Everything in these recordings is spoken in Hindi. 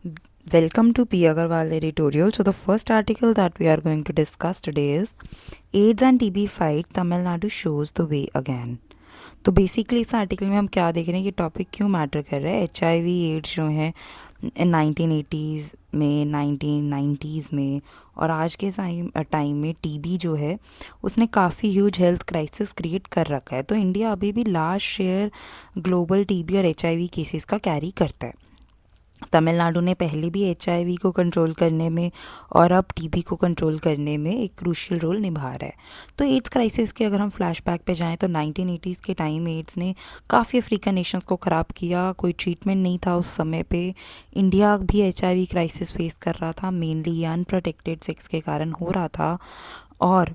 Welcome to P. Agarwal editorial. So, the first article that we are going to discuss today is AIDS and TB fight, Tamil Nadu shows the way again. तो बेसिकली इस आर्टिकल में हम क्या देख रहे हैं, ये टॉपिक क्यों मैटर कर रहा है। HIV एड्स जो है 1980s में, 1990s में और आज के टाइम में TB जो है उसने काफ़ी ह्यूज हेल्थ क्राइसिस क्रिएट कर रखा है। तो इंडिया अभी भी लार्ज शेयर ग्लोबल TB और HIV केसेस का कैरी करता है। तमिलनाडु ने पहले भी HIV को कंट्रोल करने में और अब TB को कंट्रोल करने में एक क्रूशियल रोल निभा रहा है। तो एड्स क्राइसिस के अगर हम फ्लैशबैक पे जाएं तो 1980s के टाइम एड्स ने काफ़ी अफ्रीकन नेशंस को ख़राब किया। कोई ट्रीटमेंट नहीं था उस समय पे। इंडिया भी HIV क्राइसिस फेस कर रहा था, मेनली अनप्रोटेक्टेड सेक्स के कारण हो रहा था। और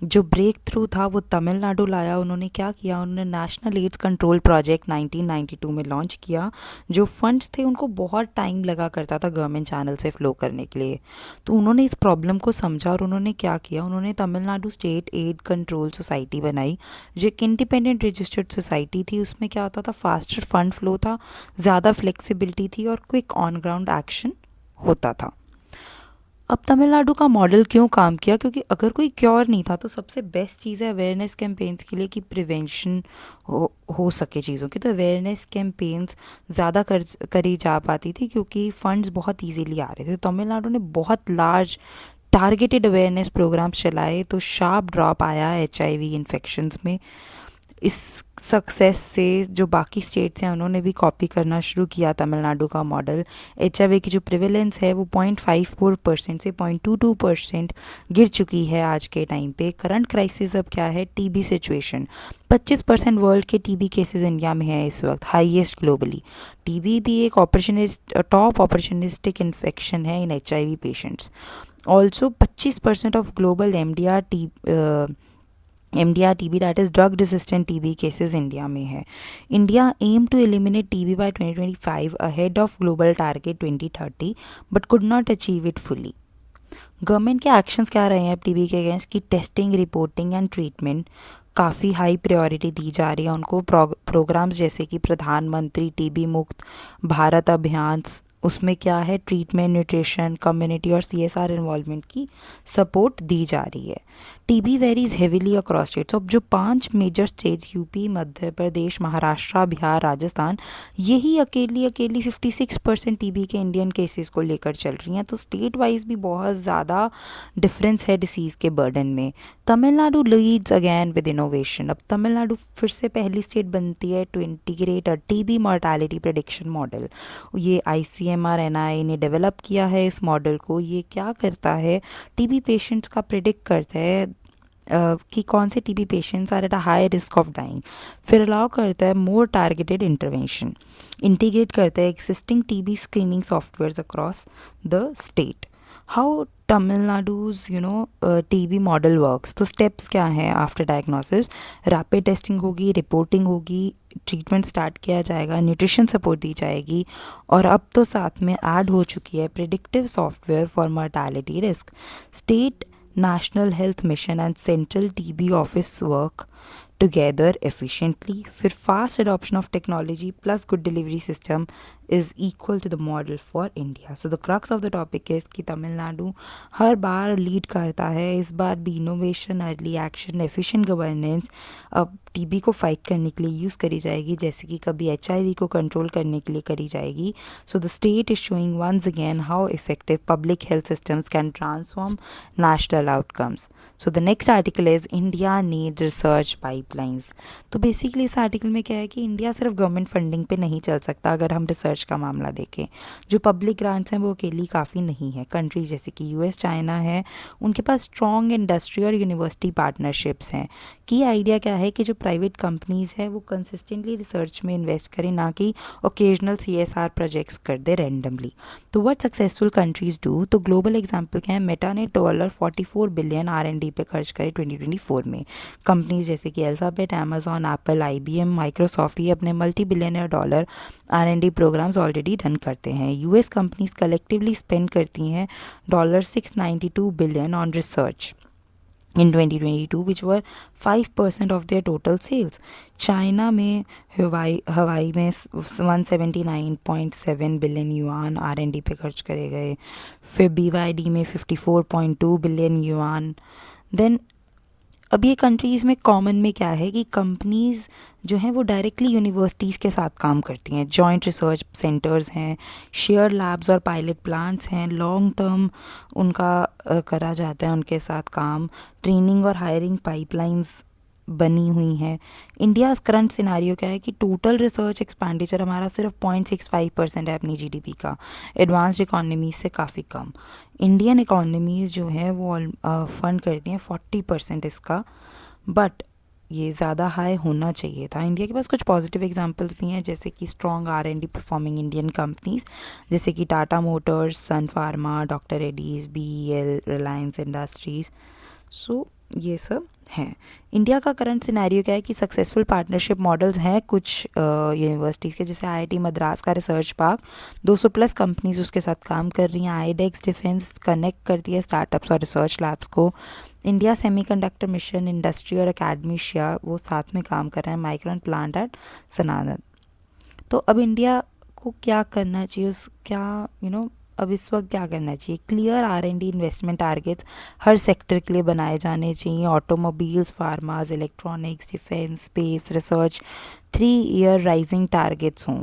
जो ब्रेक थ्रू था वो तमिलनाडु लाया। उन्होंने क्या किया, उन्होंने नेशनल एड्स कंट्रोल प्रोजेक्ट 1992 में लॉन्च किया। जो फंड्स थे उनको बहुत टाइम लगा करता था गवर्नमेंट चैनल से फ्लो करने के लिए। तो उन्होंने इस प्रॉब्लम को समझा और उन्होंने क्या किया, उन्होंने Tamil Nadu state AIDS control society बनाई, जो एक इंडिपेंडेंट रजिस्टर्ड सोसाइटी थी। उसमें क्या होता था, फास्टर फंड फ्लो था, ज़्यादा फ्लेक्सिबिलिटी थी और क्विक ऑन ग्राउंड एक्शन होता था। अब तमिलनाडु का मॉडल क्यों काम किया, क्योंकि अगर कोई क्योर नहीं था तो सबसे बेस्ट चीज़ है अवेयरनेस कैंपेन्स के लिए कि प्रिवेंशन हो सके चीज़ों की। तो अवेयरनेस कैंपेन्स ज़्यादा करी जा पाती थी क्योंकि फंड्स बहुत इजीली आ रहे थे। तो तमिलनाडु ने बहुत लार्ज टारगेटेड अवेयरनेस प्रोग्राम्स चलाए, तो शार्प ड्रॉप आया HIV इन्फेक्शंस में। इस सक्सेस से जो बाकी स्टेट्स हैं उन्होंने भी कॉपी करना शुरू किया तमिलनाडु का मॉडल। HIV की जो प्रिवेलेंस है वो 0.54% से 0.22% गिर चुकी है आज के टाइम पे। करंट क्राइसिस अब क्या है, TB सिचुएशन। 25% वर्ल्ड के TB केसेस इंडिया में है इस वक्त, हाईएस्ट ग्लोबली। TB भी एक टॉप ऑपरचुनिस्टिक इन्फेक्शन है in HIV patients. Also 25% of global MDR TB, that is drug resistant TB cases India में है। India aim to eliminate TB by 2025 ahead of global target 2030 but could not achieve it fully. Government के एक्शंस क्या रहे हैं अब TB के अगेंस्ट की? टेस्टिंग, रिपोर्टिंग एंड ट्रीटमेंट काफ़ी हाई प्रायोरिटी दी जा रही है उनको। प्रोग्राम्स जैसे कि प्रधानमंत्री TB मुक्त भारत अभियान, उसमें क्या है, ट्रीटमेंट, न्यूट्रिशन, कम्युनिटी और CSR इन्वॉल्वमेंट की सपोर्ट दी जा रही है। TB varies heavily across states. अब जो 5 major states UP, Madhya Pradesh, Maharashtra, Bihar, Rajasthan, यही अकेली 56% TB के इंडियन केसेस को लेकर चल रही हैं। तो स्टेट वाइज भी बहुत ज़्यादा डिफरेंस है डिसीज़ के बर्डन में। Tamil Nadu leads again with innovation. अब तमिलनाडु फिर से पहली स्टेट बनती है to integrate a TB mortality prediction model. ये ICMR NI ने डेवलप किया है इस मॉडल को। ये क्या करता है, TB पेशेंट्स का प्रिडिक्ट करता है कि कौन से TB patients are at a high risk of dying. फिर अलाउ करता है मोर टारगेटेड इंटरवेंशन। इंटीग्रेट करता है existing TB screening software across the state. How Tamil Nadu's TB model works. तो स्टेप्स क्या हैं आफ्टर डायग्नोसिस? रैपिड टेस्टिंग होगी, रिपोर्टिंग होगी, ट्रीटमेंट स्टार्ट किया जाएगा, न्यूट्रिशन सपोर्ट दी जाएगी और अब तो साथ में ऐड हो चुकी है predictive software for mortality risk. State national health mission and central TB office work together efficiently. फिर fast adoption of technology plus good delivery system is equal to the model for India. So the crux of the topic is कि तमिलनाडु हर बार लीड करता है, इस बार भी innovation, early action, efficient governance अब TB को फाइट करने के लिए यूज़ करी जाएगी, जैसे कि कभी HIV को कंट्रोल करने के लिए करी जाएगी। So the state is showing once again how effective public health systems can transform national outcomes. So the next article is India needs research pipelines. तो बेसिकली इस आर्टिकल में क्या है कि इंडिया सिर्फ गवर्नमेंट फंडिंग पे नहीं चल सकता। अगर हम रिसर्च का मामला देखें, जो पब्लिक ग्रांट्स हैं वो अकेली काफ़ी नहीं है। कंट्रीज जैसे कि US, चाइना है, उनके पास स्ट्रॉन्ग इंडस्ट्री और यूनिवर्सिटी पार्टनरशिप्स हैं। की आइडिया क्या है कि जो प्राइवेट कंपनीज़ है वो कंसिस्टेंटली रिसर्च में इन्वेस्ट करें, ना कि ओकेजनल CSR प्रोजेक्ट्स कर दे रैंडमली। तो व्हाट सक्सेसफुल कंट्रीज डू, तो ग्लोबल एग्जांपल क्या है, मेटा ने $44 बिलियन R&D पे खर्च करे 2024 में। कंपनीज जैसे कि alphabet, Amazon, Apple, IBM, Microsoft ये अपने $multi-billion R&D programmes already run करते हैं। US कंपनीज कलेक्टिवली स्पेंड करती हैं $692 billion on research. in 2022, which were 5% of their total sales. China में हवाई में 179.7 बिलियन युआन R&D पे खर्च करे गए. फिर BYD में 54.2 बिलियन युआन. देन अब ये कंट्रीज़ में कॉमन में क्या है कि कंपनीज़ जो हैं वो डायरेक्टली यूनिवर्सिटीज़ के साथ काम करती हैं. जॉइंट रिसर्च सेंटर्स हैं, शेयर लैब्स और पायलट प्लांट्स हैं. लॉन्ग टर्म उनका करा जाता है उनके साथ काम. ट्रेनिंग और हायरिंग पाइपलाइंस बनी हुई हैं. इंडिया करंट सिनारियो क्या है कि टोटल रिसर्च एक्सपेंडिचर हमारा सिर्फ 0.65% है अपनी GDP का. एडवांस्ड इकोनॉमीज से काफ़ी कम. इंडियन इकोनॉमीज़ जो है वो फंड करती हैं 40% इसका. बट ये ज़्यादा हाई होना चाहिए था. इंडिया के पास कुछ पॉजिटिव एग्जांपल्स भी हैं, जैसे कि strong R&D performing Indian companies, जैसे कि टाटा मोटर्स, सन फार्मा, डॉक्टर रेड्डीज, BEL, रिलायंस इंडस्ट्रीज़. सो ये सब हैं. इंडिया का करंट सिनेरियो क्या है कि सक्सेसफुल पार्टनरशिप मॉडल्स हैं कुछ यूनिवर्सिटीज़ के, जैसे IIT मद्रास का रिसर्च पार्क 200+ कंपनीज उसके साथ काम कर रही हैं. IDEX डिफेंस कनेक्ट करती है स्टार्टअप्स और रिसर्च लैब्स को. इंडिया सेमीकंडक्टर मिशन, इंडस्ट्री और अकेडमिशिया वो साथ में काम कर रहे हैं. माइक्रॉन प्लांट एट सनातन. तो अब इंडिया को क्या करना चाहिए, उस क्या अब इस वक्त क्या करना चाहिए. क्लियर R&D इन्वेस्टमेंट टारगेट्स हर सेक्टर के लिए बनाए जाने चाहिए. Automobiles, pharmas, electronics, defence, space, research 3-year rising targets हों.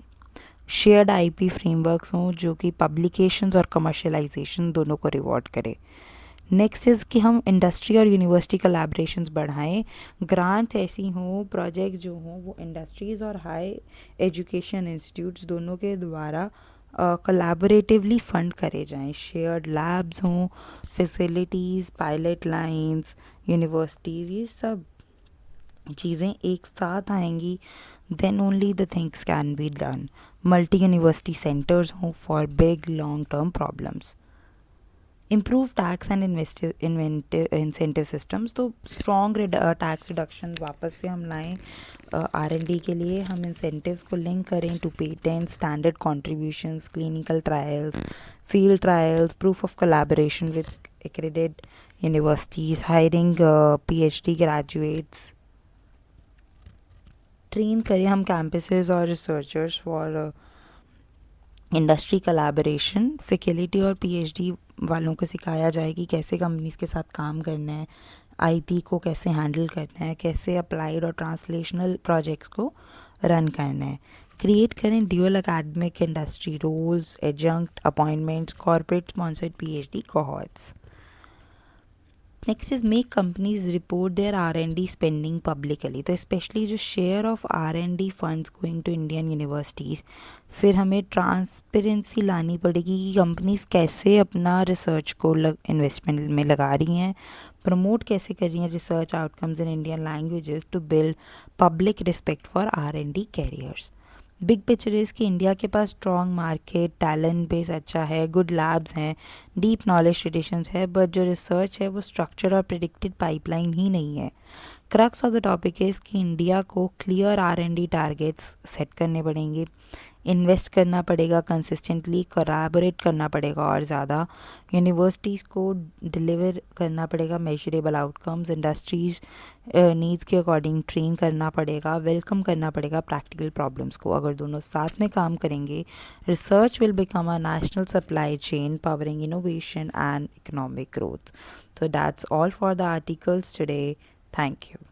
शेयर्ड IP फ्रेमवर्क्स हों जो कि पब्लिकेशंस और कमर्शलाइजेशन दोनों को रिवॉर्ड करे. नेक्स्ट इज़ कि हम इंडस्ट्री और यूनिवर्सिटी कोलैबोरेशंस बढ़ाएं. ग्रांट्स ऐसी हों, प्रोजेक्ट जो हों वो इंडस्ट्रीज़ और हाई एजुकेशन इंस्टीट्यूट्स दोनों के द्वारा कोलैबोरेटिवली फंड करे जाएं. शेयर्ड लैब्स हों, फैसिलिटीज़, पायलट लाइंस, यूनिवर्सिटीज़, ये सब चीज़ें एक साथ आएंगी. Then only the things can be done. Multi university centres हों for big long term problems. Improve tax and incentive systems. तो स्ट्रॉन्ग टैक्स रिडक्शन वापस से हम लाएं. R&D के लिए हम इंसेंटिव्स को लिंक करें to patent, standard contributions, clinical trials, field trials, proof of collaboration with accredited universities, hiring PhD graduates. Train करें हम कैंपसेस और researchers for industry collaboration. Faculty और PhD वालों को सिखाया जाए कि कैसे कंपनीज के साथ काम करना है, IP को कैसे हैंडल करना है, कैसे अप्लाइड और ट्रांसलेशनल प्रोजेक्ट्स को रन करना है. क्रिएट करें dual academic industry roles, adjunct appointments, corporate sponsored PhD cohorts. Next is make companies report their R&D spending publicly. तो स्पेशली जो share of R&D funds going to Indian universities, फिर हमें ट्रांसपेरेंसी लानी पड़ेगी कि कंपनीज कैसे अपना रिसर्च को इन्वेस्टमेंट में लगा रही हैं, प्रमोट कैसे कर रही हैं research outcomes in Indian languages to build public respect for R&D careers. Big picture is कि इंडिया के पास स्ट्रॉन्ग मार्केट, टैलेंट बेस अच्छा है, गुड लैब्स हैं, डीप नॉलेज ट्रेडिशंस है, बट जो रिसर्च है वो स्ट्रक्चर और प्रिडिक्टेड पाइपलाइन ही नहीं है. Crux of the topic is कि इंडिया को क्लियर R&D टारगेट्स सेट करने पड़ेंगे. इन्वेस्ट करना पड़ेगा कंसिस्टेंटली, कोलैबोरेट करना पड़ेगा और ज़्यादा. यूनिवर्सिटीज़ को डिलीवर करना पड़ेगा मेजरेबल आउटकम्स. इंडस्ट्रीज़ नीड्स के अकॉर्डिंग ट्रेन करना पड़ेगा. वेलकम करना पड़ेगा प्रैक्टिकल प्रॉब्लम्स को. अगर दोनों साथ में काम करेंगे, research will become a national supply chain powering innovation and economic growth. So that's all for the articles today. Thank you.